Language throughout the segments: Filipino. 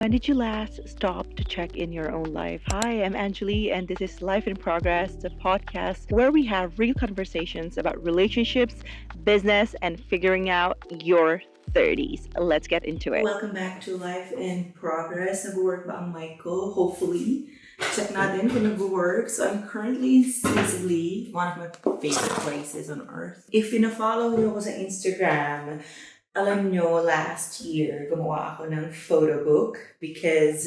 When did you last stop to check in your own life? Hi, I'm Angeli, and this is Life in Progress, the podcast where we have real conversations about relationships, business, and figuring out your 30s. Let's get into it. Welcome back to Life in Progress. Nag-work ba ang mic ko? Hopefully. Check natin kung nag-work. So I'm currently in Sicily, one of my favorite places on earth. If follow niyo ako sa Instagram, alam nyo, last year, gumawa ako ng photo book because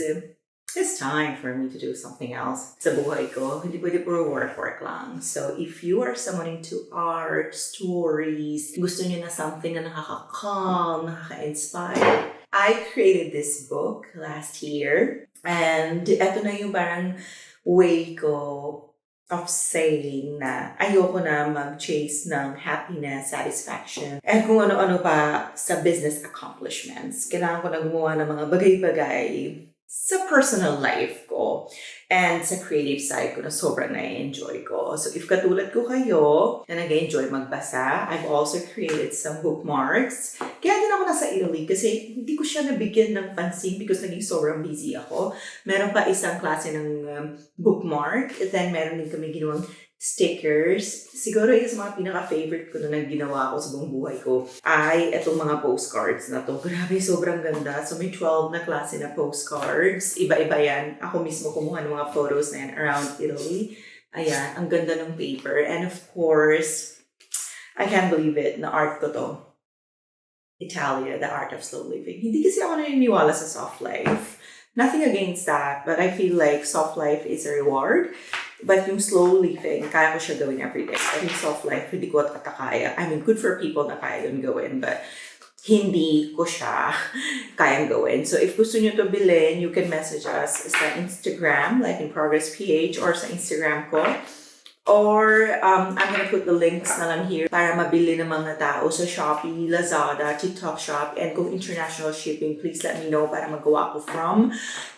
it's time for me to do something else sa buhay ko. Hindi pwede puro work lang. So if you are someone into art, stories, gusto niyo na something na nakaka-calm, nakaka-inspire, I created this book last year. And eto na yung parang way ko of saying na ayoko na mag-chase ng happiness, satisfaction, and kung ano-ano pa sa business accomplishments. Kailangan ko na gumawa ng mga bagay-bagay sa personal life ko and sa creative side ko na sobrang na-enjoy ko. So if katulad ko kayo na nag-enjoy magbasa, I've also created some bookmarks. Kaya din ako nasa Italy kasi hindi ko siya nabigyan ng pansin because naging sobrang busy ako. Meron pa isang klase ng bookmark. Then meron din kami ginawang stickers. Siguro yung sa mga pinaka-favorite ko na ginawa ko sa buong buhay ko ay itong mga postcards na to. Grabe, sobrang ganda. So may 12 na klase na postcards. Iba-iba yan. Ako mismo kumuha ng mga photos na yan around Italy. Ayan, ang ganda ng paper. And of course, I can't believe it, na art ko to. Italia, the art of slow living. Hindi kasi ako naniniwala sa soft life. Nothing against that, but I feel like soft life is a reward. But yung slow living, kaya ko siya gawin every day. I think soft life, hindi ko at kaya. I mean, good for people na kaya yun gawin, but hindi ko siya kayang gawin. So if gusto nyo to bilhin, you can message us sa Instagram, Life in Progress PH, or sa Instagram ko. Or I'm gonna put the links na lang here para mabili ng mga tao sa Shopee, Lazada, TikTok Shop, and kung international shipping, please let me know para magawa ko from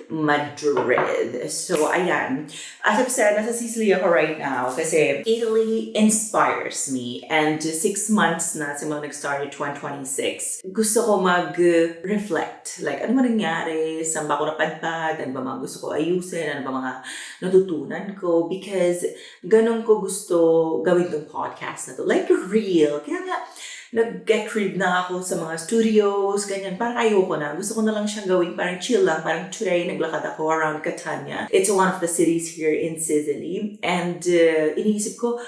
Madrid. So, ayan. As I've said, nasa Sicily ako right now kasi Italy inspires me. And 6 months na simula nag-start 2026, gusto ko mag-reflect. Like, ano ba nangyari? Saan ba ako napadpad? Ano ba mga gusto ko ayusin? Ano ba mga natutunan ko? Because ganun ko gusto gawin tong podcast na to. Like, real. Kaya nga, nag-get rid na ako sa mga studios, ganyan. Parang ayoko na. Gusto ko na lang siyang gawin. Parang chill lang. Parang today, naglakad ako around Catania. It's one of the cities here in Sicily. And iniisip ko,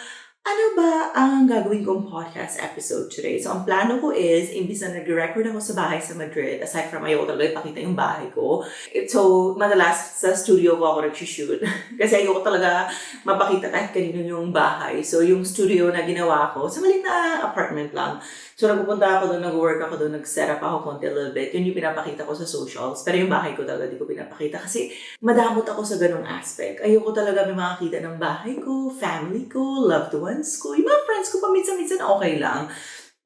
ano ba ang gagawin kong podcast episode today? So, ang plano ko is, imbis na nag-record ako sa bahay sa Madrid, aside from ayoko talaga ipakita yung bahay ko. So, madalas sa studio ko ako nag-shoot. Kasi ayoko talaga mapakita kahit kanino yung bahay. So, yung studio na ginawa ko, sa maliit na apartment lang. So, nagpupunta ako doon, nag-work ako doon, nag-set up ako konti a little bit. Yun yung pinapakita ko sa socials. Pero yung bahay ko talaga, di ko pinapakita. Kasi madamot ako sa ganung aspect. Ayoko talaga may makakita ng bahay ko, family ko, loved ones ko. Yung mga friends ko, paminsan-minsan okay lang.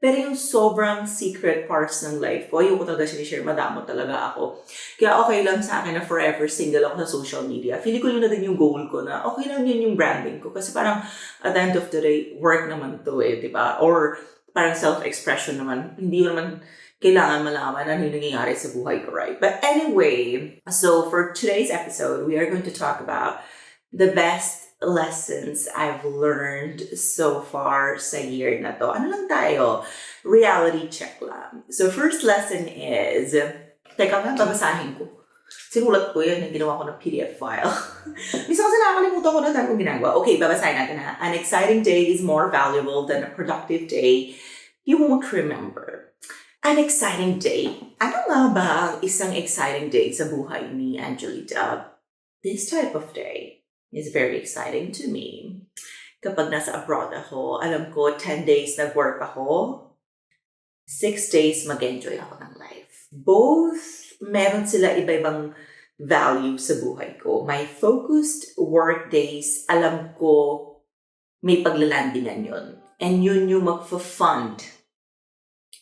Pero yung sobrang secret parts ng life ko, ayoko talaga sinishare, madamot talaga ako. Kaya okay lang sa akin na forever single ako sa social media. Feeling ko yun na din yung goal ko na okay lang yun yung branding ko. Kasi parang at the end of the day, work naman to di ba? Or parang self-expression naman. Hindi naman kailangan malaman ano yung nangyayari sa buhay ko, right? But anyway, so for today's episode, we are going to talk about the best lessons I've learned so far sa year na to. Ano lang tayo? Reality check lang. So first lesson is, teka nga, babasahin ko. Sinulat ko yan, yung ginawa ko ng PDF file. Bisa kasi nakakalimutan ko na dahil kong ginagawa. Okay, babasahin natin ha. An exciting day is more valuable than a productive day you won't remember. An exciting day. Ano nga ba ang isang exciting day sa buhay ni Angelita? This type of day is very exciting to me. Kapag nasa abroad ako, alam ko 10 days nag-work ako, 6 days mag-enjoy ako ng life. Both meron sila iba-ibang value sa buhay ko. My focused work days, alam ko may paglalandingan yun. And yun yung magfa-fund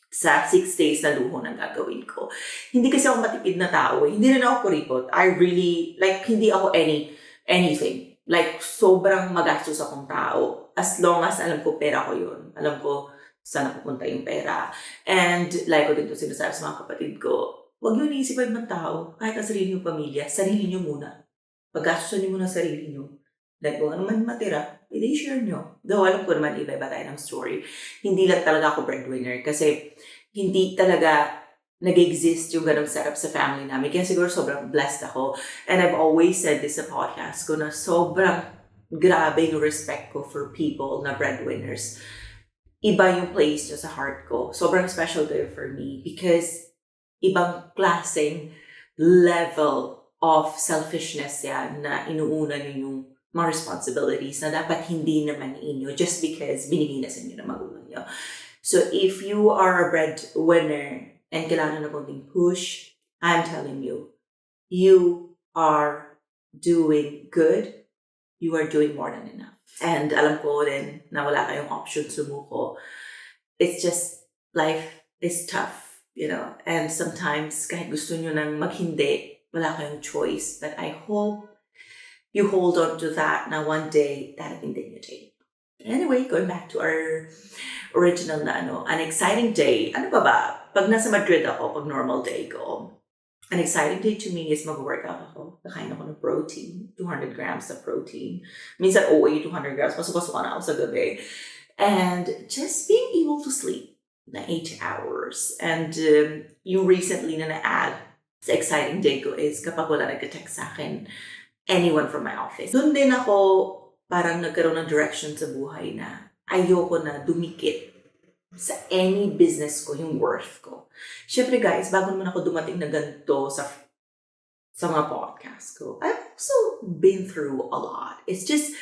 sa 6 days na luho na gagawin ko. Hindi kasi ako matipid na tao eh. Hindi rin ako kuripot. I really, like, hindi ako anything. Like, sobrang magastos akong tao. As long as alam ko pera ko yun. Alam ko saan napupunta yung pera. And like ko din to sinasabi sa mga kapatid ko, Huwag niyo iniisip ang ibang tao, kahit ang sarili niyong pamilya, sarili niyo muna. Paggastusan niyo muna sarili niyo. Like, kung ano man matira, i-share niyo. Though, alam ko naman, iba-iba tayo ng story. Hindi lang talaga ako breadwinner kasi hindi talaga nag-exist yung ganong setup sa family namin. Kaya siguro sobrang blessed ako. And I've always said this sa podcast ko na sobrang grabe yung respect ko for people na breadwinners. Iba yung place nyo sa heart ko. Sobrang special kayo for me because ibang klaseng level of selfishness yan na inuuna nyo yung mga responsibilities na dapat hindi naman inyo just because binigay na sa inyo ng magulang nyo. So if you are a breadwinner and kailangan na konting push, I'm telling you, you are doing good. You are doing more than enough. And alam ko din na wala kayong option sumuko. It's just, life is tough, and sometimes kahit gusto nyo nang maghindi, wala kayong choice. But I hope you hold on to that na one day, darating din yung day. Anyway, going back to our original na an exciting day. Ano ba? Pag nasa Madrid ako, pag normal day ko, an exciting day to me is mag-workout ako. Kakain ako ng protein, 200 grams of protein. Minsan, 200 grams. Pasok-pasok na ako sa gabi. And just being able to sleep na 8 hours. And yung recently na na-add sa exciting day ko is kapag wala nag-text sa akin, anyone from my office. Doon din ako parang nagkaroon ng direction sa buhay na ayoko na dumikit sa any business ko, yung worth ko. Siyempre guys, bago naman ako dumating na ganito sa mga podcast ko, I've also been through a lot. It's just,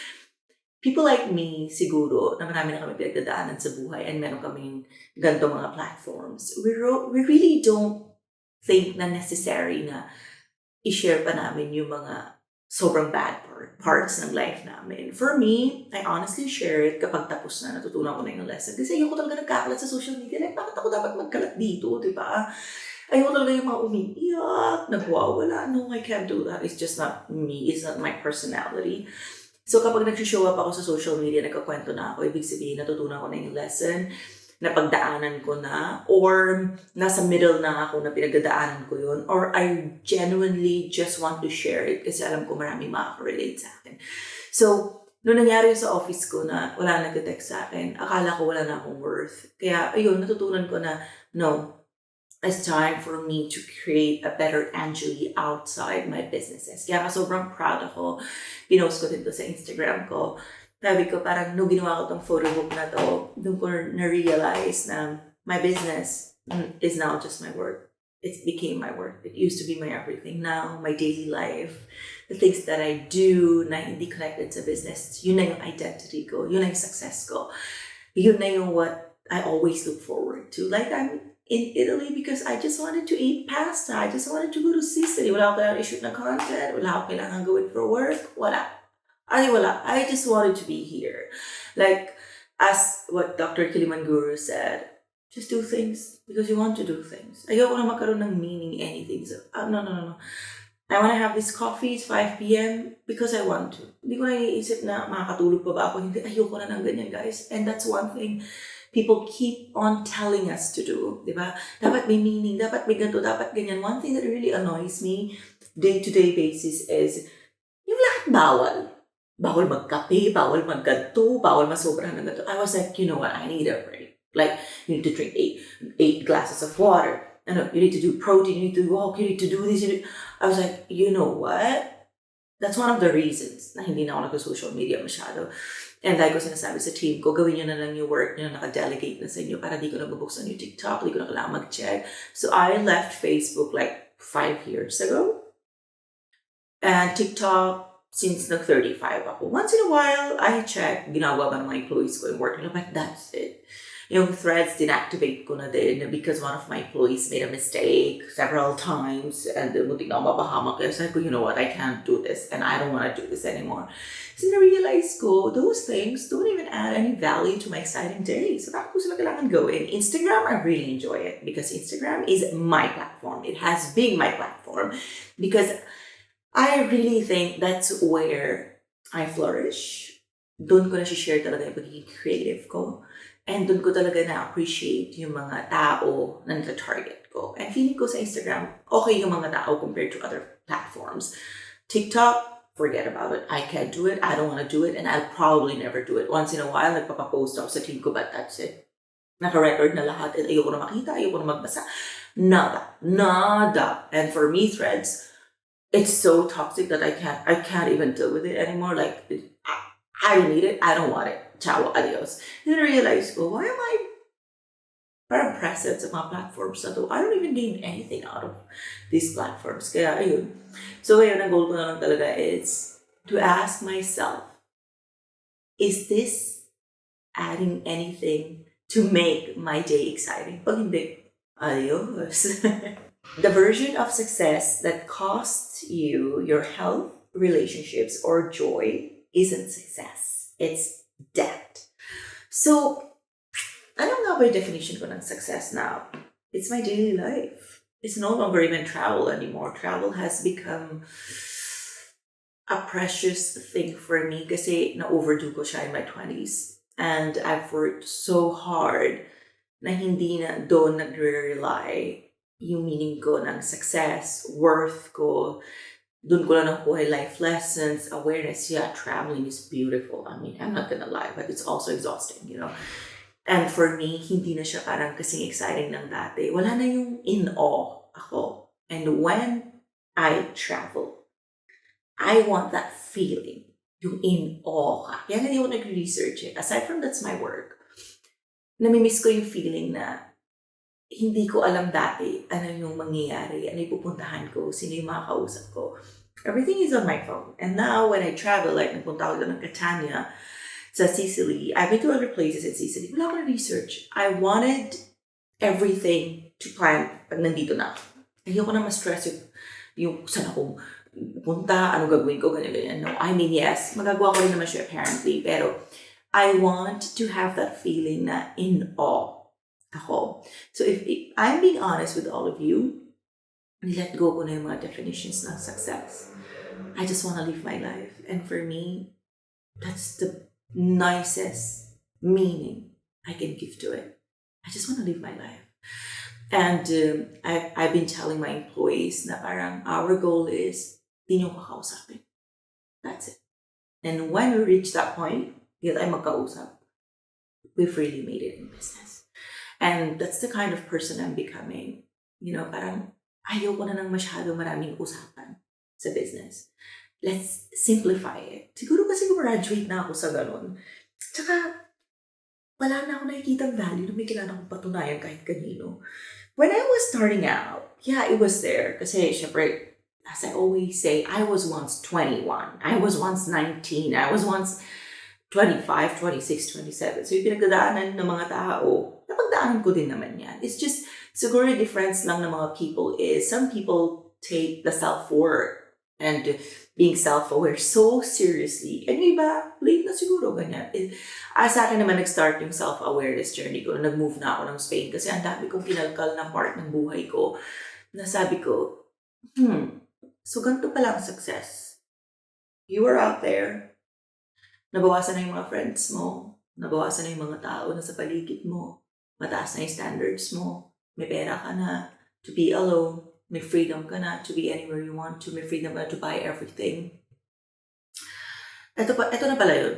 people like me, siguro, na marami na kami pinagdadaanan sa buhay and meron kaming ganito mga platforms. We really don't think na necessary na i-share pa namin yung mga sobrang bad parts ng life namin. For me, I honestly share it kapag tapos na, natutunan ko na yung lesson. Kasi ayoko talaga nagkakalat sa social media. Like, bakit ako dapat magkalat dito, di ba? Ayoko talaga yung mga umiiyak, nagwawala. No, I can't do that. It's just not me. It's not my personality. So kapag nag-show up ako sa social media, nagkakwento na ako, ibig sabihin, natutunan ko na yung lesson, napagdaanan ko na, or nasa middle na ako na pinagdadaanan ko yun, or I genuinely just want to share it kasi alam ko maraming makaka-relate sa akin. So, nung nangyari sa office ko na wala nag-text sa akin, akala ko wala na akong worth. Kaya, ayun, natutunan ko na, no, it's time for me to create a better Anjali outside my businesses. Kaya sobrang proud ako. Pinost ko din to sa Instagram ko. Sabi ko, parang nung ginawa ko tong photo book na to, doon ko na-realize na my business is now just my work. It became my work. It used to be my everything. Now, my daily life, the things that I do na hindi connected sa business, yun na yung identity ko, yun na yung success ko. Yun na yung what I always look forward to. Like, I'm in Italy because I just wanted to eat pasta. I just wanted to go to Sicily. Wala ako kailangan i-shoot na content. Wala ako kailangan gawin for work. Wala. I just wanted to be here. Like, as what Dr. Kilimanguru said, just do things because you want to do things. Ayoko na magkaroon ng meaning anything. So, no. I want to have this coffee, it's 5 p.m. because I want to. Hindi ko na iisip na makakatulog pa ba ako. Hindi, ayoko na ng ganyan, guys. And that's one thing people keep on telling us to do. Diba? Dapat may meaning, dapat may ganito, dapat ganyan. One thing that really annoys me day-to-day basis is yung lahat bawal. Bawal magkape, bawal magganto, bawal masobrahan ng ganto. I was like, you know what, I need a break. Like, you need to drink eight glasses of water. You need to do protein, you need to walk, you need to do this. I was like, you know what? That's one of the reasons na hindi na ako nag-social media masyado. And like ko sinasabi sa team ko, gawin nyo na lang yung work nyo, naka-delegate na sa inyo para di ko na bubuksan yung TikTok, di ko na kailangan mag-check. So I left Facebook like 5 years ago. And TikTok, since nag-35 ako. Once in a while, I check, ginagawa ba ng mga employees ko yung work nila, but that's it. Yung threads, dinactivate ko na din because one of my employees made a mistake several times and muntik na ako mapahamak. Kaya sabi ko, you know what, I can't do this and I don't want to do this anymore. So na-realize ko, those things don't even add any value to my exciting day. So bakit ko sila kailangan gawin? Instagram, I really enjoy it because Instagram is my platform. It has been my platform because I really think that's where I flourish. Doon ko na share talaga yung pagiging creative ko. And doon ko talaga na-appreciate yung mga tao na nata-target ko. And feeling ko sa Instagram, okay yung mga tao compared to other platforms. TikTok, forget about it. I can't do it. I don't want to do it. And I'll probably never do it. Once in a while, nagpapapost ako sa team ko, but that's it. Naka-record na lahat. And ayoko na makita, ayoko na magbasa. Nada. And for me, Threads, it's so toxic that I can't even deal with it anymore. Like, I don't need it. I don't want it. Ciao, adios. And then I realized, well, why am I parang present sa mga platforms na to? I don't even gain anything out of these platforms. Kaya, ayun. So, ngayon, ang goal ko na lang talaga is to ask myself, is this adding anything to make my day exciting? Pag hindi, adios. The version of success that costs you your health, relationships, or joy isn't success. It's debt. So, ano nga ba yung definition ko ng success now? It's my daily life. It's no longer even travel anymore. Travel has become a precious thing for me kasi na-overdo ko siya in my 20s. And I've worked so hard na hindi na doon nagre-rely yung meaning ko ng success, worth ko. Doon ko lang nakuha life lessons, awareness. Yeah, traveling is beautiful. I mean, I'm not gonna lie, but it's also exhausting, you know. And for me, hindi na siya parang kasing exciting ng dati. Wala na yung in awe ako. And when I travel, I want that feeling, yung in awe ka. Kaya hindi ako nag-research eh. Aside from that's my work, namimiss ko yung feeling na hindi ko alam dati ano yung mangyayari, ano yung pupuntahan ko, sino yung makakausap ko. Everything is on my phone. And now when I travel, like nagpunta ako doon ng Catania, sa Sicily, I've been to other places in Sicily. Wala akong research. I wanted everything to plan pag nandito na. Ayoko na ma-stress yung saan ako punta, ano gagawin ko, ganyan. No, I mean, yes, magagawa ko rin naman siya apparently, pero I want to have that feeling na in awe ako. So if I'm being honest with all of you, let go ko na yung mga definitions ng success. I just want to live my life. And for me, that's the nicest meaning I can give to it. I just want to live my life. And I've been telling my employees na parang our goal is di nyo kakausapin. That's it. And when we reach that point, di tayo magkausap, we've really made it in business. And that's the kind of person I'm becoming. You know, parang ayoko na ng masyado maraming usapan sa business. Let's simplify it. Siguro kasi graduate na ako sa ganun. Tsaka, wala na ako nakikitang value na may kailangan akong patunayan kahit kanino. When I was starting out, yeah, it was there. Kasi, syempre, as I always say, I was once 21. I was once 19. I was once 25, 26, 27. So, yung pinagdadaanan ng mga tao, napagdaanan ko din naman yan. It's just, siguro the difference lang ng mga people is, some people take the self-worth and being self-aware so seriously. And yung iba, late na siguro, ganyan. Sa akin naman, nag-start yung self-awareness journey ko. Nag-move na ako ng Spain kasi ang dami kong kinalkal na part ng buhay ko. Nasabi ko, so ganito pala ang success. You are out there, nabawasan na yung mga friends mo, nabawasan na yung mga tao na sa paligid mo, mataas na yung standards mo, may pera ka na to be alone, may freedom ka na to be anywhere you want to, may freedom ka na to buy everything. Ito na pala yun.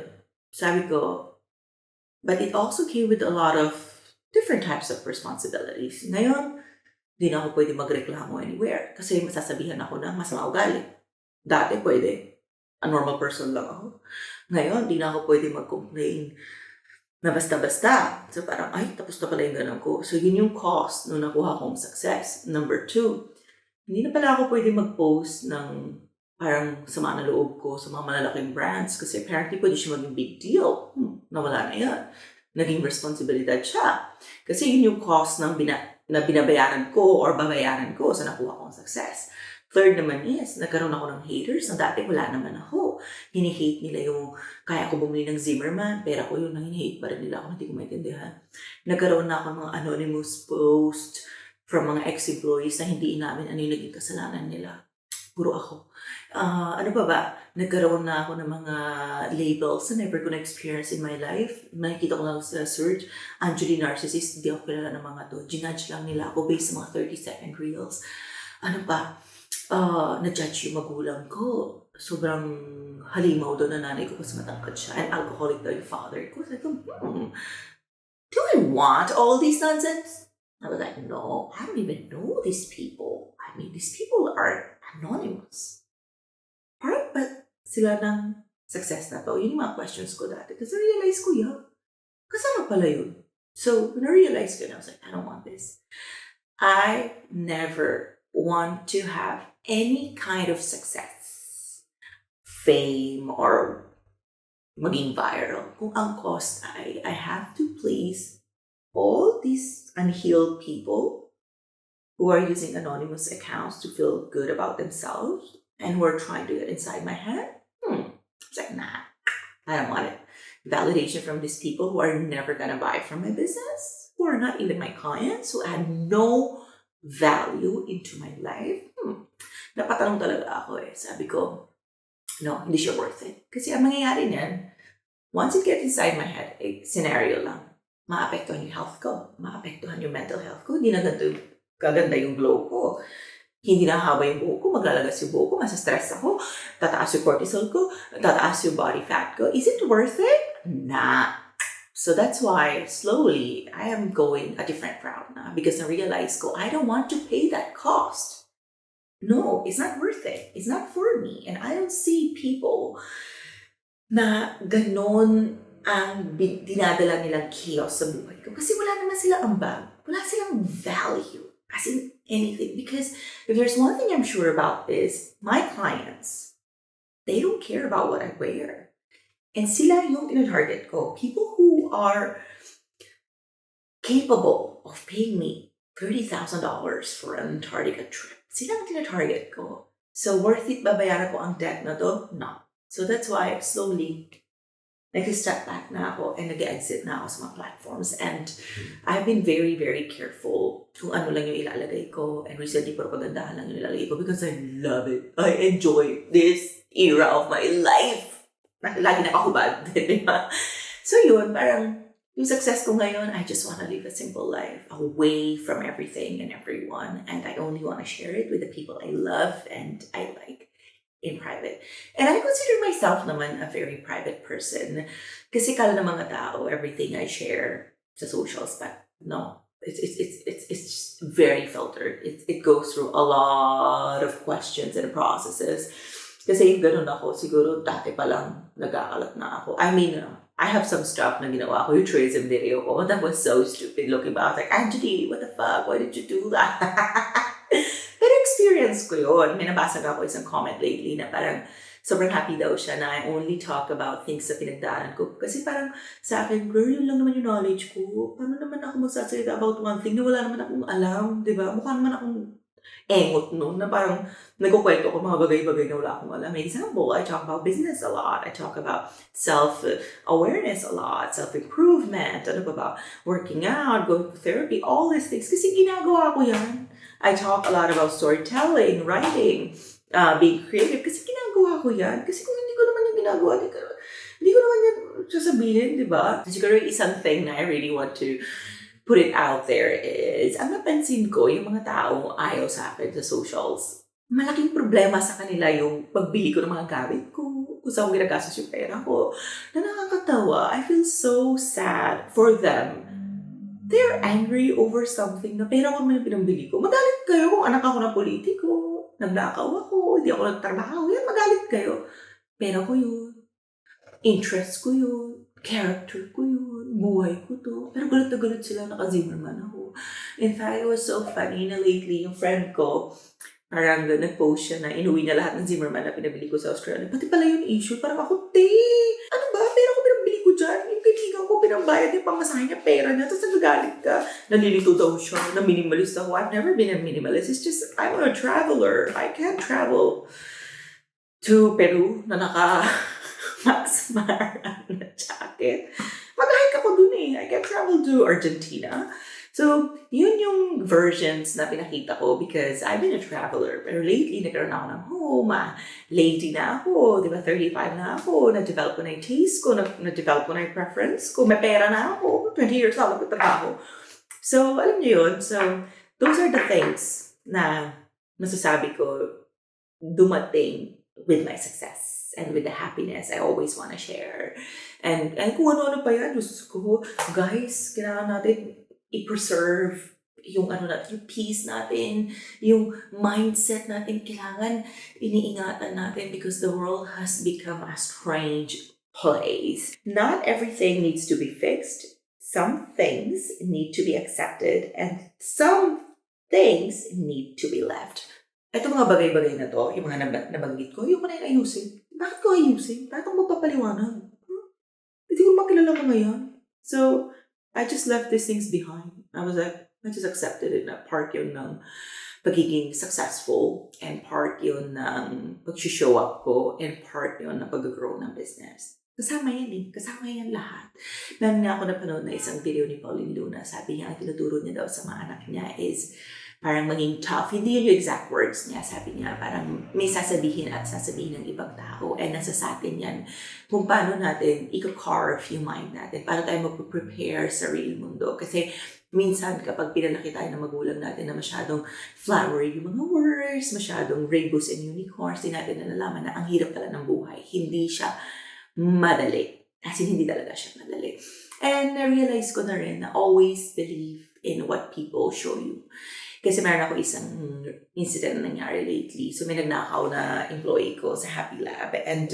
Sabi ko, but it also came with a lot of different types of responsibilities. Ngayon, di na ako pwede magreklamo anywhere kasi masasabihan ako ng masama ugali. Dati pwede. A normal person lang ako. Ngayon, di na ako pwede mag-complain na basta-basta. So parang, ay, tapos na pala yung ganun ko. So yun yung cost nung nakuha kong success. Number 2, hindi na pala ako pwede mag-post ng parang sama na loob ko sa mga malalaking brands kasi apparently pwede siya maging big deal. Nawala na yan. Naging responsibilidad siya. Kasi yun yung cost ng na binabayaran ko or babayaran ko sa nakuha kong success. Third naman is, nagkaroon ako ng haters na dati wala naman ako. Hini-hate nila yung, kaya ko bumili ng Zimmerman, pera ko yun, hini-hate pa rin nila ako, hindi ko maintindihan. Nagkaroon na ako ng mga anonymous post from mga ex-employees na hindi inamin ano yung naging kasalanan nila. puro ako. Ano pa ba? Nagkaroon na ako ng mga labels na never ko na-experience in my life. Nakikita ko lang sa search, Angeline Narcissist, hindi ako kilala ng mga to. Ginudge lang nila ako based sa mga 30-second reels. Ano pa? Na-judge yung magulang ko. Sobrang halimaw daw na nanay ko kasi matangkad siya. And alcoholic daw yung father ko. Sabi ko, do I want all these nonsense? I was like, no, I don't even know these people. I mean, these people are anonymous. Parang ba't sila ng success na to? Yun yung mga questions ko dati. Kasi realize ko, kasama pala yun. So, when I realized ko, I was like, I don't want this. I never want to have any kind of success, fame, or maging viral. Kung ang cost I have to please all these unhealed people who are using anonymous accounts to feel good about themselves and who are trying to get inside my head. It's like, nah, I don't want it. Validation from these people who are never gonna buy from my business, who are not even my clients, who add no value into my life. Napatanong talaga ako Sabi ko, no, hindi siya worth it. Kasi ang mangyayari niyan, once it gets inside my head, scenario lang, maapektuhan yung health ko, maapektuhan yung mental health ko, hindi na gaganda yung glow ko. Hindi na haba yung buhok ko, maglalagas yung buhok ko, masa-stress ako, tataas yung cortisol ko, tataas yung body fat ko. Is it worth it? Nah. So that's why slowly I am going a different route now because I realize I don't want to pay that cost. No, it's not worth it. It's not for me. And I don't see people na ganon ang dinadala nilang chaos sa buhay ko. Kasi wala naman sila ambag. Wala silang value as in anything. Because if there's one thing I'm sure about is my clients, they don't care about what I wear. And sila yung tina-target ko. People who are capable of paying me $30,000 for an Antarctica trip. Sila ang tina-target ko. So worth it babayaran ko ang debt na to? No. So that's why slowly nag-step back na ako and nag-exit na ako sa mga platforms. And I've been very, very careful kung ano lang yung ilalagay ko. And recently, propagandahan lang yung ilalagay ko because I love it. I enjoy this era of my life. Lagi nakahubad, di ba? So yun, parang yung success ko ngayon, I just want to live a simple life away from everything and everyone. And I only want to share it with the people I love and I like in private. And I consider myself naman a very private person. Kasi kala ng mga tao, everything I share sa socials, but no, it's just very filtered. It goes through a lot of questions and processes. Kasi if ganun ako, siguro dati pa lang nag-aalat na ako. I mean, I have some stuff na ginawa ko, yung tourism video ko. That was so stupid looking back. I was like, Angeline, what the fuck? Why did you do that? Pero experience ko yun. May nabasa ako isang comment lately na parang sobrang happy daw siya na I only talk about things sa pinagdaanan ko. Kasi parang sa akin, girl, yun lang naman yung knowledge ko. Paano naman ako magsasalita about one thing na wala naman akong alam, di ba? Mukha naman akong engot no, na parang nagkukwento ko mga bagay-bagay na wala akong alam. Example, I talk about business a lot. I talk about self-awareness a lot, self-improvement, ano ba ba, working out, going to therapy, all these things. Kasi ginagawa ko yan. I talk a lot about storytelling, writing, being creative. Kasi ginagawa ko yan. Kasi kung hindi ko naman yung ginagawa, hindi ko naman yan sasabihin, di ba? Siguro isang thing na I really want to put it out there is, ang napansin ko, yung mga tao ayaw sa akin sa socials, malaking problema sa kanila yung pagbili ko ng mga gamit ko, kung saan ko ginagastos yung pera ko, na nakakatawa. I feel so sad for them. They're angry over something na pera ko naman yung pinambili ko. Magalit kayo kung anak ako ng politiko, nagnakaw ako, hindi ako nagtrabaho, yan, magalit kayo. Pera ko yun. Interest ko yun. Character ko yun. Buhay ko to. Pero galit na galit sila, naka-Zimmerman ako. In fact, it was so funny na lately, yung friend ko, parang nag-post siya na inuwi niya lahat ng Zimmerman na pinabili ko sa Australia. Pati pala yung issue, parang ako, ano ba? Pera ko pinabili ko dyan. Yung kaibigan ko, pinambayad yung pamasahe niya, pera niya. Tapos nagagalit ka. Nalilito daw siya, na minimalist ako. I've never been a minimalist. It's just, I'm a traveler. I can't travel to Peru na Max Mara na jacket. Mag-hike ako dun eh. I can travel to Argentina. So, yun yung versions na pinakita ko because I've been a traveler. Pero lately, nagkaroon ako ng home, lady na ako, di ba, 35 na ako, na-develop ko na yung taste ko, na-develop ko na yung preference ko, may pera na ako, 20 years ako nagtatrabaho. So, alam niyo yun. So, those are the things na masasabi ko dumating with my success and with the happiness I always want to share. And kung ano-ano pa yan, Diyos ko, guys, kailangan natin i-preserve yung yung peace natin, yung mindset natin, kailangan iniingatan natin because the world has become a strange place. Not everything needs to be fixed. Some things need to be accepted and some things need to be left. Ito mga bagay-bagay na to, yung mga nabanggit ko, yung mga ayusin. Bakit ko ayusin? Bakit ako magpapaliwanag? Hindi ko makilala mga yan. So, I just left these things behind. I was like, I just accepted it na part yun ng pagiging successful and part yun ng pag-show up ko and part yun ng pag-grow ng business. Kasama yan eh. Kasama yan lahat. Meron na ako napanood na isang video ni Pauline Luna. Sabi niya, ang tinuturo niya daw sa mga anak niya is parang maging tough. Hindi yun yung exact words niya. Sabi niya, parang may sasabihin at sasabihin ng ibang tao. And nasa sa atin yan kung paano natin i-carve yung mind natin. Paano tayo mag-prepare sa real mundo. Kasi minsan kapag pinalaki tayo ng magulang natin na masyadong flowery yung mga words, masyadong rainbows and unicorns, di natin nalalaman na ang hirap pala ng buhay. Hindi siya madali. Kasi hindi talaga siya madali. And na-realize ko na rin na always believe in what people show you. Kasi meron ako isang incident na nangyari lately. So may nagnakaw na employee ko sa Happy Lab. And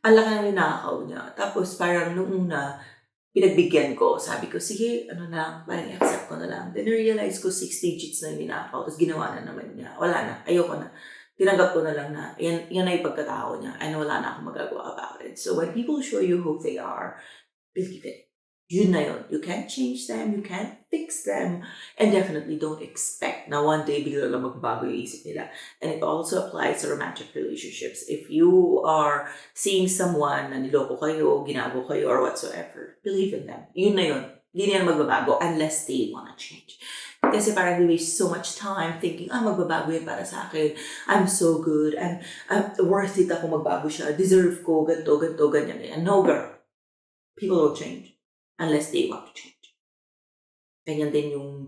ang laki na ninakaw niya. Tapos parang nung una, pinagbigyan ko. Sabi ko, sige, parang accept ko na lang. Then I-realize ko 6 digits na yung ninakaw. Tapos ginawa na naman niya. Wala na. Ayoko na. Tinanggap ko na lang na yan na yung pagkatao niya. And wala na akong magagawa about it. So when people show you who they are, believe it. Yun na yun. You can't change them. You can't fix them. And definitely don't expect na one day bigla lang magbago yung isip nila. And it also applies to romantic relationships. If you are seeing someone na niloko kayo, ginago kayo, or whatsoever, believe in them. Yun na yun. Hindi na yan magbabago unless they wanna change. Kasi parang we waste so much time thinking, magbabago yan para sa akin. I'm so good. I'm worth it ako magbago siya. Deserve ko, ganito, ganyan. No, girl. People will change. Unless they want to change. Ganyan din yung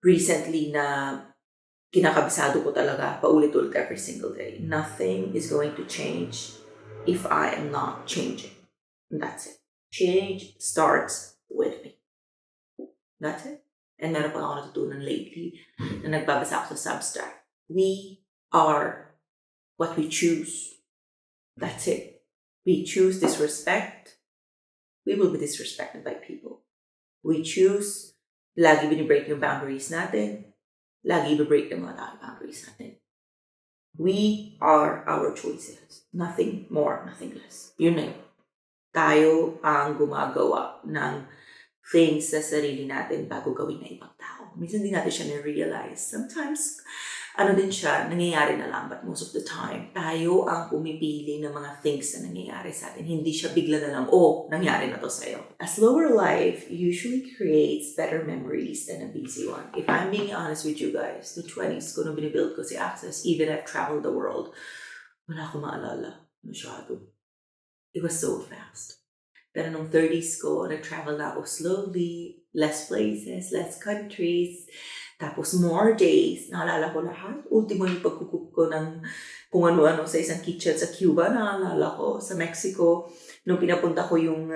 recently na kinakabisado ko talaga paulit-ulit every single day. Nothing is going to change if I am not changing. And that's it. Change starts with me. That's it. And meron pa ako natutunan lately na nagbabasa ako sa Substack. We are what we choose. That's it. We choose disrespect. We will be disrespected by people. We choose, lagi binibreak yung boundaries natin, lagi binibreak yung mga tao boundaries natin. We are our choices. Nothing more, nothing less. Yun na yun. Tayo ang gumagawa ng things sa sarili natin bago gawin na ibang tao. Minsan din natin siya na-realize. Sometimes, din siya, nangyayari na lang, but most of the time, tayo ang pumipili ng mga things na nangyayari sa atin. Hindi siya bigla na lang, nangyari na to sa'yo. A slower life usually creates better memories than a busy one. If I'm being honest with you guys, the 20s ko nung binibuild ko si Access, even I've traveled the world, wala akong maalala masyado. It was so fast. Pero nung 30s ko, nag-travel na ako slowly, less places, less countries, tapos more days, naalala ko lahat. Ultimo yung pagkukup ko ng kung ano-ano sa isang kitchen sa Cuba, naalala ko. Sa Mexico, nung pinapunta ko yung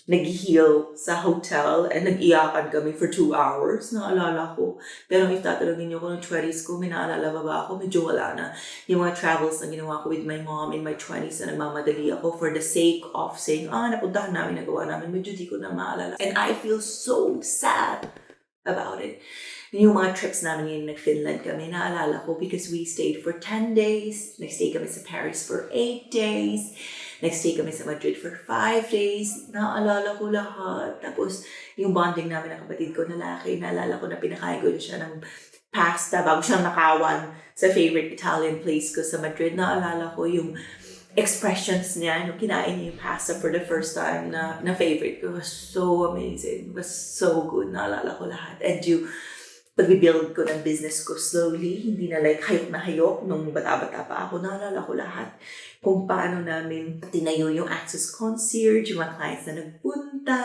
nag-heal sa hotel and nag-iyakan kami for 2 hours, naalala ko. Pero if tatalagin niyo ko ng 20s ko, may naalala ba ako? Medyo wala na. Yung mga travels na ginawa ko with my mom in my 20s na nagmamadali ako for the sake of saying, napuntahan namin, nagawa namin, medyo di ko na maalala. And I feel so sad about it. Yung mga trips namin yung nag-Finland kami, naalala ko because we stayed for 10 days. Nag-stay kami sa Paris for 8 days. Nag-stay kami sa Madrid for 5 days. Naalala ko lahat. Tapos yung bonding namin ng kapatid ko na laki, naalala ko na pinakain ko siya ng pasta bago siyang nakawan sa favorite Italian place ko sa Madrid. Naalala ko yung expressions niya nung kinain niya yung pasta for the first time na favorite ko. It was so amazing. It was so good. Naalala ko lahat. And yung pag-build ko ng business ko slowly, hindi na like hayok na hayok nung bata-bata pa ako. Naalala ko lahat kung paano namin tinayo yung Access Concierge, yung mga clients na nagpunta,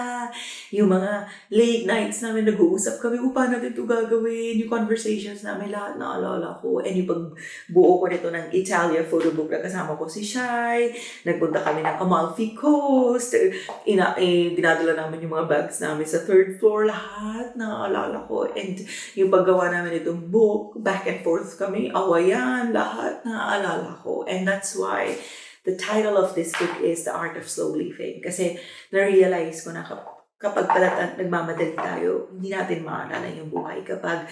yung mga late nights namin nag-uusap kami, paano natin ito gagawin, yung conversations namin, lahat naalala ko. And yung pagbuo ko nito ng Italia photo book na kasama ko si Shai, nagpunta kami ng Amalfi Coast, dinadala namin yung mga bags namin sa third floor, lahat naalala ko. And yung paggawa namin itong book, back and forth kami, awayan, lahat naalala ko. And that's why the title of this book is The Art of Slow Living. Kasi na-realize ko na kapag pala nagmamadali tayo, hindi natin maalala yung buhay. Kapag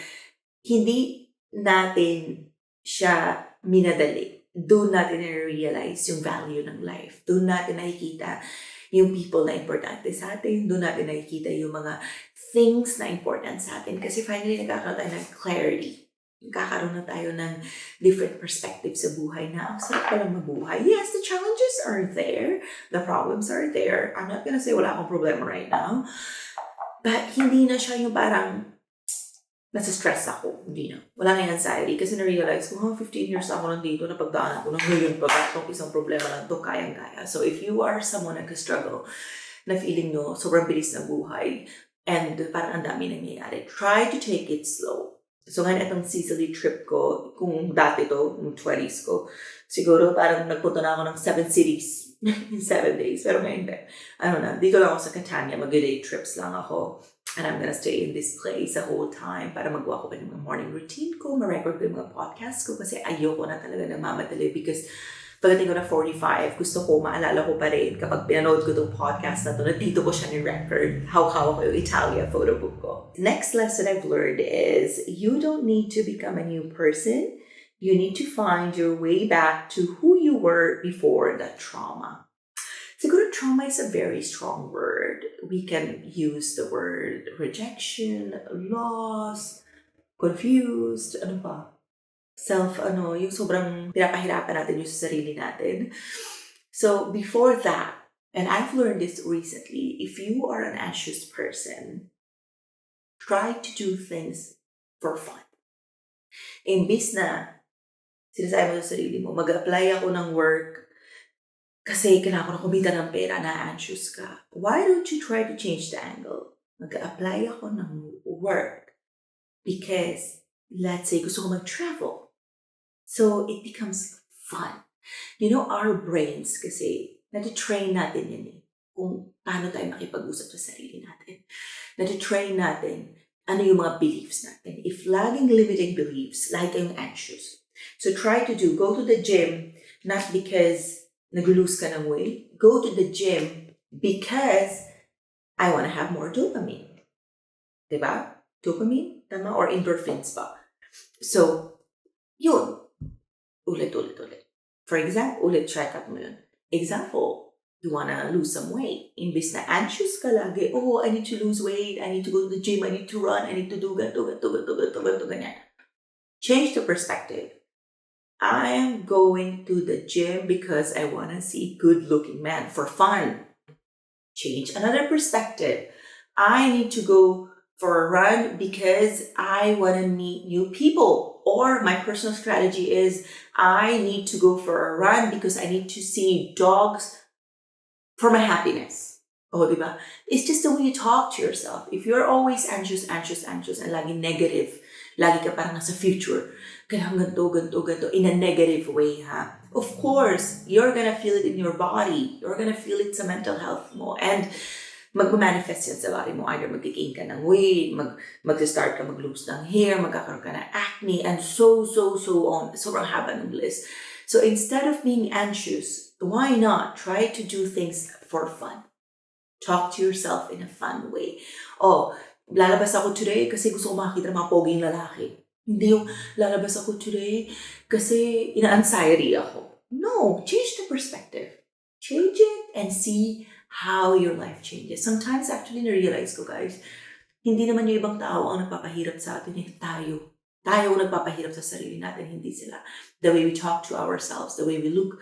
hindi natin siya minadali, doon natin na-realize yung value ng life. Doon natin nakikita yung people na importante sa atin. Doon natin nakikita yung mga things na important sa atin. Kasi finally, nagkakaroon tayo ng clarity. Nagkakaroon na tayo ng different perspectives sa buhay na ang sarap palang mabuhay. Yes, the challenges are there. The problems are there. I'm not gonna say wala akong problema right now. But hindi na siya yung parang nasa-stress ako. Hindi na. Wala na yung anxiety. Kasi na-realize ko, 15 years ako nandito, napagdaanan ko na ngayon pa ba itong isang problema lang ito, kayang-kaya. So if you are someone nag-struggle, na feeling nyo sobrang bilis ng buhay, and parang ang dami nangyayari, try to take it slow. So ngayon itong Sicily trip ko, kung dati to, yung 20s ko, siguro parang nagpunta na ako ng 7 cities in 7 days. Pero ngayon hindi. Ano na, dito lang ako sa Catania, mag-day trips lang ako. And I'm gonna stay in this place the whole time para magawa ko pa ng mga morning routine ko, ma-record ko yung mga podcast ko kasi ayoko na talaga nagmamadali because pagdating ko na 45, gusto ko, maalala ko pa rin kapag pinanood ko itong podcast na ito, na dito ko siya ni-record, hawak-hawak ko yung Italia photo book ko. Next lesson I've learned is, you don't need to become a new person. You need to find your way back to who you were before that trauma. Siguro trauma is a very strong word. We can use the word rejection, loss, confused, ano pa? Yung sobrang pinapahirapan natin yung sa sarili natin. So before that, and I've learned this recently, if you are an anxious person, try to do things for fun. Imbis na sinasabi mo sa sarili mo, mag-apply ako ng work kasi kailangan ko na kumita ng pera, na anxious ka. Why don't you try to change the angle? Mag-apply ako ng work because, let's say, gusto ko mag-travel. So, it becomes fun. You know, our brains kasi, nati-train natin yan eh. Kung paano tayo makipag-usap sa sarili natin. Nati-train natin ano yung mga beliefs natin. If laging limiting beliefs, lagi kayong anxious. So, try to go to the gym, not because nag-lose ka ng weight. Go to the gym because I want to have more dopamine. Diba? Dopamine? Tama? Or endorphins pa. So, yun. Ulit. For example, check out mo yun. Example, you wanna lose some weight. Imbis na anxious ka lagi, I need to lose weight, I need to go to the gym, I need to run, I need to do ganito, ganyan. Change the perspective. I am going to the gym because I wanna see good-looking men for fun. Change another perspective. I need to go for a run because I wanna meet new people. Or my personal strategy is I need to go for a run because I need to see dogs for my happiness. Diba? It's just the way you talk to yourself. If you're always anxious, and lagi negative, lagi ka parang nasa future, kailangan ganito, in a negative way, ha? Of course, you're gonna feel it in your body. You're gonna feel it sa mental health mo. And mag-manifest yan sa body mo. Either magkiking ka ng weight, mag-start ka mag-lose ng hair, magkakaroon ka ng acne, and so on. Sobrang haba ng list. So instead of being anxious, why not try to do things for fun? Talk to yourself in a fun way. Lalabas ako today kasi gusto ko makakita ng mga poging lalaki. Hindi yung lalabas ako today kasi ina-anxiety ako. No, change the perspective. Change it and see how your life changes. Sometimes actually na-realize ko, guys, hindi naman yung ibang tao ang nagpapahirap sa atin, tayo. Tayo ang nagpapahirap sa sarili natin, hindi sila. The way we talk to ourselves, the way we look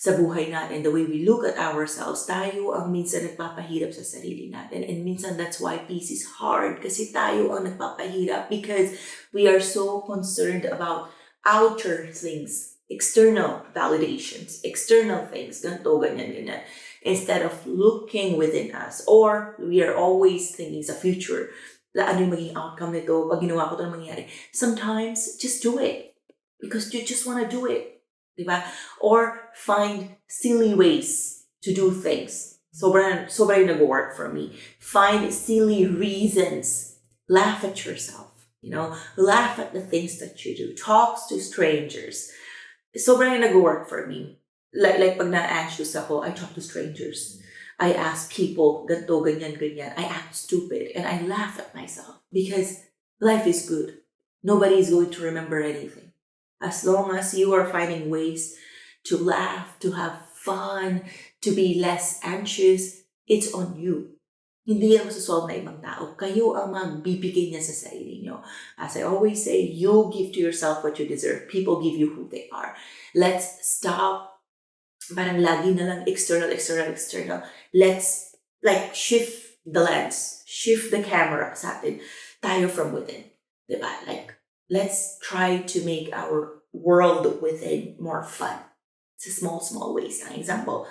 sa buhay natin, the way we look at ourselves, tayo ang minsan nagpapahirap sa sarili natin. And minsan that's why peace is hard kasi tayo ang nagpapahirap because we are so concerned about outer things, external validations, external things, ganito, ganyan, ganyan. Instead of looking within us, or we are always thinking sa future, ano yung magiging outcome nito, pag ginawa ko ito na mangyayari. Sometimes, just do it. Because you just want to do it. Diba? Or find silly ways to do things. Sobrang nag-work for me. Find silly reasons. Laugh at yourself. Laugh at the things that you do. Talk to strangers. Sobrang nag-work for me. Like pag na-anxious ako, I talk to strangers. I ask people, ganto, ganyan, ganyan. I act stupid and I laugh at myself because life is good. Nobody is going to remember anything. As long as you are finding ways to laugh, to have fun, to be less anxious, it's on you. Hindi yan masasolve na ibang tao. Kayo ang magbibigay niya sa sarili niyo. As I always say, you give to yourself what you deserve. People give you who they are. Let's stop. Parang lagi na lang external. Let's shift the lens. Shift the camera sa atin. Tayo from within. Diba? Let's try to make our world within more fun. It's a small ways. An example,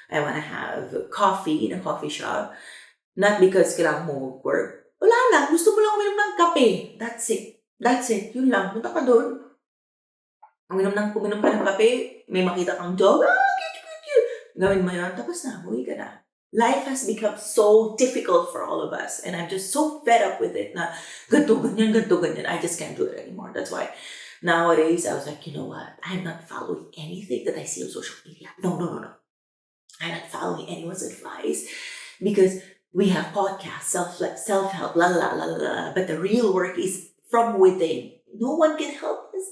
I want to have coffee in a coffee shop. Not because kailangan mo work. Wala lang. Gusto mo lang uminom ng kape. That's it. Yun lang. Punta ka doon. Uminom ka ng kape. May makita kang dog. Cute. Gawin mo yun. Tapos na. Uwi ka na. Life has become so difficult for all of us. And I'm just so fed up with it na ganto, ganyan. I just can't do it anymore. That's why nowadays I was like, you know what? I'm not following anything that I see on social media. No. I'm not following anyone's advice because we have podcasts, self-help, but the real work is from within. No one can help us.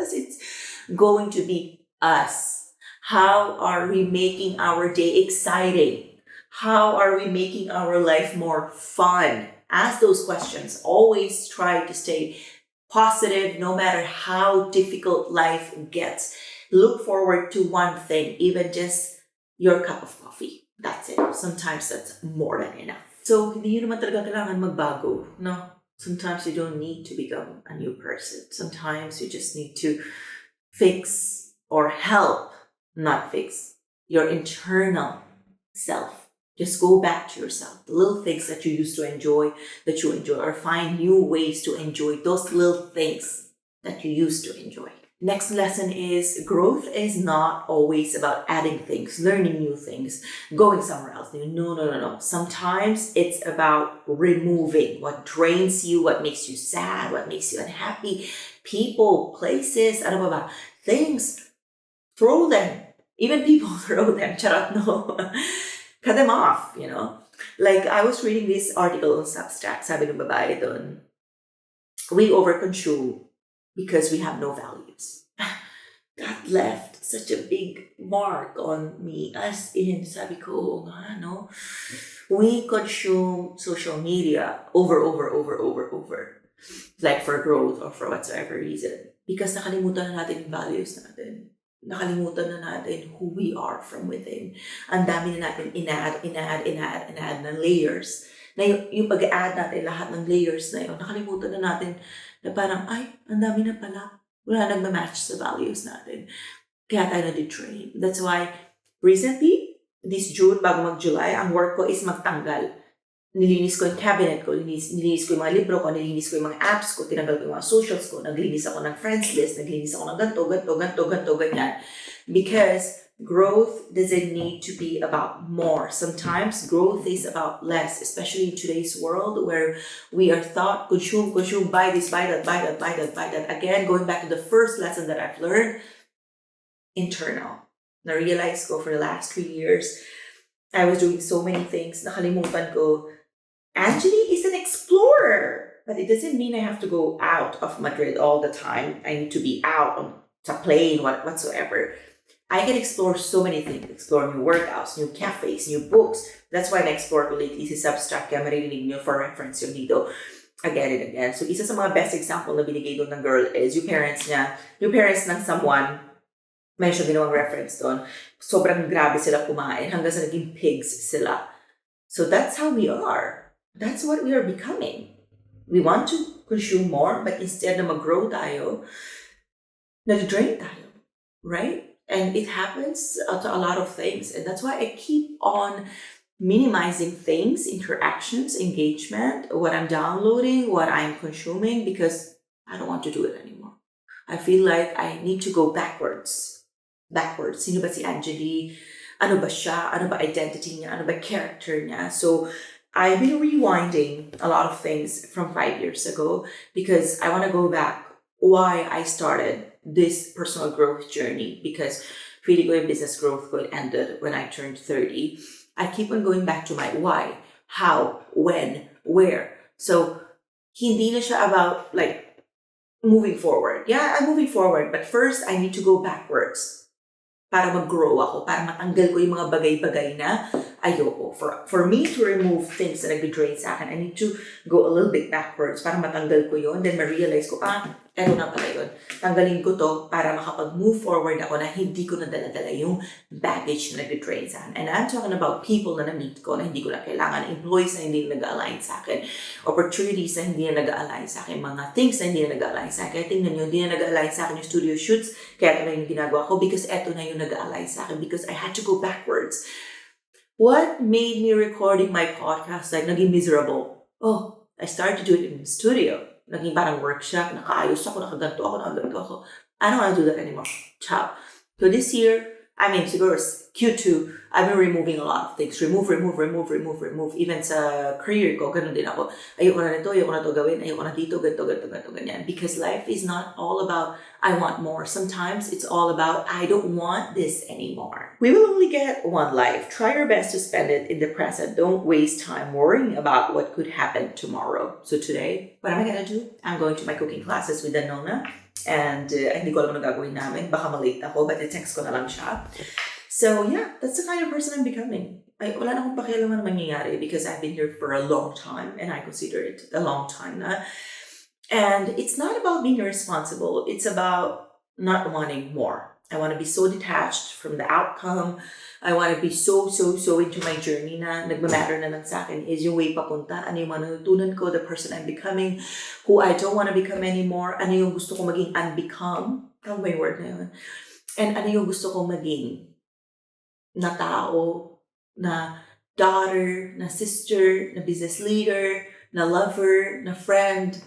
It's going to be us. How are we making our day exciting? How are we making our life more fun? Ask those questions. Always try to stay positive no matter how difficult life gets. Look forward to one thing, even just your cup of coffee. That's it. Sometimes that's more than enough. So, hindi nyo naman talaga kailangan magbago, no? Sometimes you don't need to become a new person. Sometimes you just need to fix or help, not fix, your internal self. Just go back to yourself. The little things that you used to enjoy, or find new ways to enjoy those little things that you used to enjoy. Next lesson is growth is not always about adding things, learning new things, going somewhere else. No. Sometimes it's about removing what drains you, what makes you sad, what makes you unhappy. People, places, things. Throw them. Even people throw them. Charot, no. Cut them off, I was reading this article on Substack, sabi ng babae doon, we overconsume because we have no values. That left such a big mark on me. As in, sabi ko, no? We consume social media over. Like for growth or for whatsoever reason. Because nakalimutan na natin yung values natin. Nakalimutan na natin who we are from within. Ang dami na natin ina-add na layers. Na yung pag-add natin lahat ng layers na yun, nakalimutan na natin na parang, ang dami na pala. Wala nagmamatch sa values natin. Kaya tayo na-detrain. That's why, recently, this June, bago mag-July, ang work ko is magtanggal. Nilinis ko yung cabinet ko, nilinis ko yung mga libro ko, nilinis ko yung mga apps ko, tinanggal ko yung mga socials ko, naglinis ako ng friends list, naglinis ako ng ganto, ganyan. Because growth doesn't need to be about more. Sometimes growth is about less, especially in today's world where we are taught, consume, buy this, buy that. Again, going back to the first lesson that I've learned, internal. Na-realize ko for the last 3 years, I was doing so many things, nakalimutan ko, Angeli is an explorer. But it doesn't mean I have to go out of Madrid all the time. I need to be out on a plane, whatsoever. I can explore so many things. Explore new workouts, new cafes, new books. That's why na-explore ko lately si Substack. Kaya maririnig nyo for reference yung dito again and again. So isa sa mga best example na binigay doon ng girl is yung parents ng someone may siya ginawang reference doon. Sobrang grabe sila kumain hanggang sa naging pigs sila. So that's how we are. That's what we are becoming. We want to consume more, but instead na mag-grow tayo, nag-drain tayo. Right? And it happens to a lot of things. And that's why I keep on minimizing things, interactions, engagement, what I'm downloading, what I'm consuming, because I don't want to do it anymore. I feel like I need to go backwards. Sino ba si Angeli? Ano ba siya? Ano ba identity niya? Ano ba character niya? So I've been rewinding a lot of things from 5 years ago because I want to go back why I started this personal growth journey, because feeling ko yung business growth ko ended when I turned 30. I keep on going back to my why, how, when, where. So hindi na siya about like moving forward. Yeah, I'm moving forward, but first I need to go backwards para mag-grow ako, para matanggal ko yung mga bagay-bagay na ayoko. For me to remove things na nag-drain sa akin, I need to go a little bit backwards para matanggal ko yun. Then ma-realize ko, eto na pala yun. Tanggalin ko to para makapag-move forward ako na hindi ko nadala-dala yung baggage na nag-drain sa akin. And I'm talking about people na na-meet ko na hindi ko na kailangan, employees na hindi nag-align sa akin, opportunities na hindi na nag-align sa akin, mga things na hindi na nag-align sa akin. Kaya tingnan nyo, hindi na nag-align sa akin yung studio shoots, kaya ito na yung ginagawa ko because eto na yung nag-align sa akin because I had to go backwards. What made me recording my podcast like naging miserable? Oh, I started to do it in the studio. Naging parang workshop, nakaayos ako, nakaganto ako. I don't want to do that anymore. Ciao. So this year, siguro Q2, I've been removing a lot of things. Remove. Even sa career ko, ganun din ako. Ayoko na nito, ayoko na to gawin, ayoko na dito, ganito, ganyan. Because life is not all about, I want more. Sometimes it's all about, I don't want this anymore. We will only get one life. Try your best to spend it in the present. Don't waste time worrying about what could happen tomorrow. So today, what am I gonna do? I'm going to my cooking classes with Danona. And hindi ko alam ano gagawin namin. Baka malate ako, but i-text ko na lang siya. So yeah, that's the kind of person I'm becoming. Wala na akong pakialam na mangyayari because I've been here for a long time and I consider it a long time na. And it's not about being irresponsible. It's about not wanting more. I want to be so detached from the outcome. I want to be so into my journey na nagmamatter na lang sa akin is yung way papunta. Ano yung manutunan ko, the person I'm becoming, who I don't want to become anymore. Ano yung gusto ko maging unbecome. Tama ba yung word na yun? And ano yung gusto ko maging na tao, na daughter, na sister, na business leader, na lover, na friend.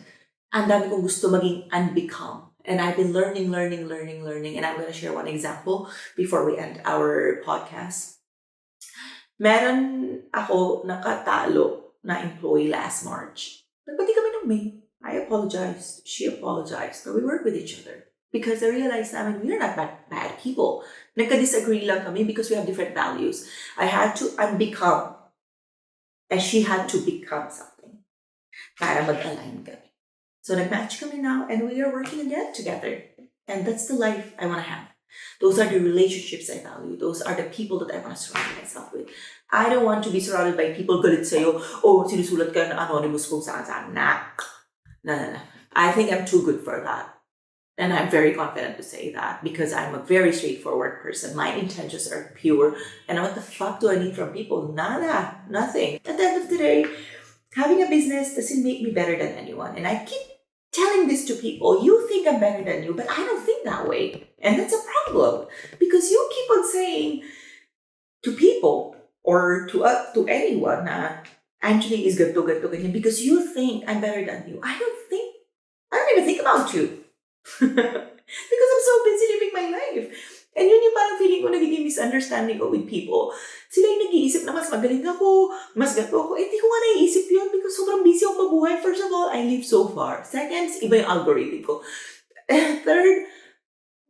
Ang dami kong gusto maging unbecome. And I've been learning. And I'm going to share one example before we end our podcast. Meron ako nakatalo na employee last March. Nagpati kami ng May. I apologized. She apologized. But we work with each other. Because I realized that we're not bad people. Nagka-disagree lang kami because we have different values. I had to unbecome. And she had to become something. Para mag-align kami. So nag-match kami now and we are working again together. And that's the life I want to have. Those are the relationships I value. Those are the people that I want to surround myself with. I don't want to be surrounded by people galit sa'yo, sinusulat ka na anonymous kung saan-saan. Nah. No. I think I'm too good for that. And I'm very confident to say that because I'm a very straightforward person. My intentions are pure. And what the fuck do I need from people? Nada. Nothing. At the end of the day, having a business doesn't make me better than anyone. And I keep telling this to people. You think I'm better than you, but I don't think that way. And that's a problem. Because you keep on saying to people or to anyone na Angeli is ganito, because you think I'm better than you. I don't even think about you. Because I'm so busy living my life. And yun yung parang feeling ko nagiging misunderstanding ko with people. Sila yung nag-iisip na mas magaling ako, mas gato ako. Di ko nga naiisip yun because sobrang busy ako mabuhay. First of all, I live so far. Second, iba yung algorithm ko. Third,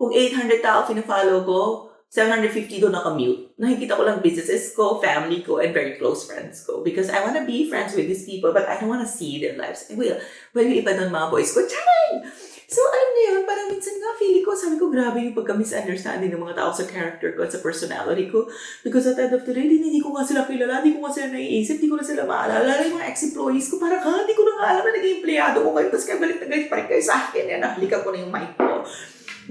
kung 800 tao pinafollow ko, 750 doon nakamute. Nakikita ko lang businesses ko, family ko, and very close friends ko. Because I want to be friends with these people, but I don't want to see their lives. Well, yung iba doon mga boys ko, charan! So, alam niyo yun, parang minsan nga, feeling ko, sabi ko, grabe yung pagka-misunderstanding ng mga tao sa character ko at sa personality ko. Because at the end of the day, hindi ko nga sila kilala, hindi ko nga sila naiisip, hindi ko na sila maalala. Yung mga ex-employees ko, parang hindi ko na nga alam na naging empleyado ko kayo, tapos kayo galit na galit pa rin kayo sa akin. Yan, nakalikan ko na yung mic ko.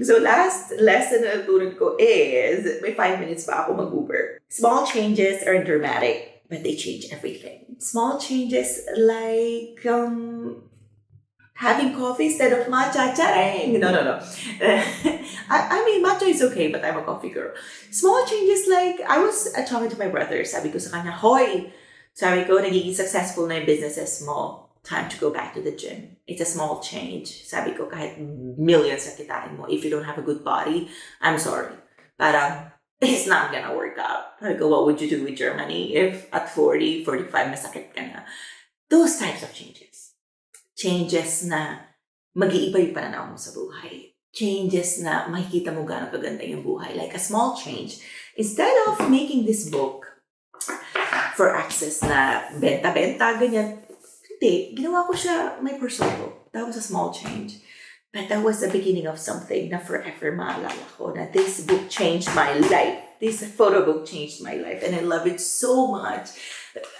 So last lesson na natutunan ko is, may 5 minutes pa ako mag-Uber. Small changes are dramatic, but they change everything. Small changes like having coffee instead of matcha. Charing! No. I mean, matcha is okay, but I'm a coffee girl. Small changes like, I was talking to my brother. Sabi ko sa kanya, hoy! Sabi ko, nagiging successful na yung businesses mo. Time to go back to the gym. It's a small change. Sabi ko, kahit millions na kitain mo, if you don't have a good body, I'm sorry. Parang, it's not gonna work out. Sabi ko, what would you do with your money if at 40, 45, masakit ka na? Those types of changes. Changes na mag-iiba yung pananaw mo sa buhay. Changes na makikita mo gano'ng kaganda yung buhay. Like a small change. Instead of making this book for access na benta-benta, ganyan, hindi. Ginawa ko siya my personal book. That was a small change. But that was the beginning of something na forever maalala ko na this book changed my life. This photo book changed my life. And I love it so much.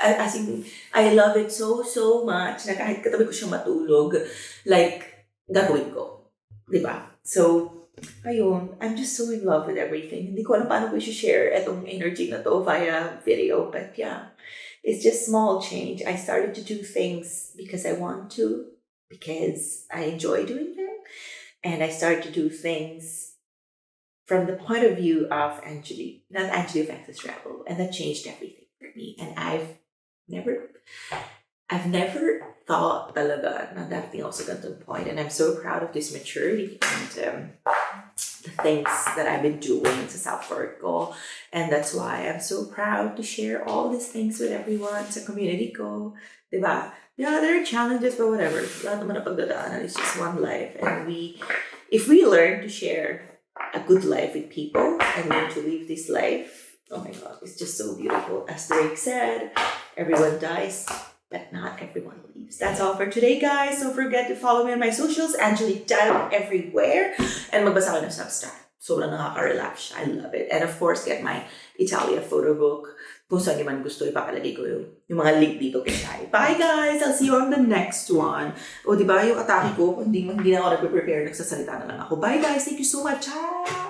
As in, I love it so much na kahit katabi ko siya matulog, like, gagawin ko. Diba? So, ayun, I'm just so in love with everything. Hindi ko alam paano ko i-share etong energy na to via video. But yeah, it's just small change. I started to do things because I want to, because I enjoy doing them. And I started to do things from the point of view of Angeli, not Angeli of Access Travel. And that changed everything for me. And I've never thought talaga na darating ako sa ganitong point. And I'm so proud of this maturity and the things that I've been doing sa self-work ko. And that's why I'm so proud to share all these things with everyone sa community ko. Diba? Yeah, there are challenges, but whatever. Lahat naman na pagdadaanan. It's just one life. And if we learn to share a good life with people and learn to live this life, oh my God, it's just so beautiful. As Drake said, everyone dies, but not everyone leaves. That's all for today, guys. Don't forget to follow me on my socials, Angelique Dad everywhere. And magbasa ko ng Substack. Sobrang nakaka-relax siya. I love it. And of course, get my Italia photo book. Kung saan nyo man gusto, ipapalagay ko yung mga link dito kay Shai. Bye, guys! I'll see you on the next one. O, diba, yung atake ko, hindi na ako nagpe-prepare, nagsasalita na lang ako. Bye, guys! Thank you so much! Ciao!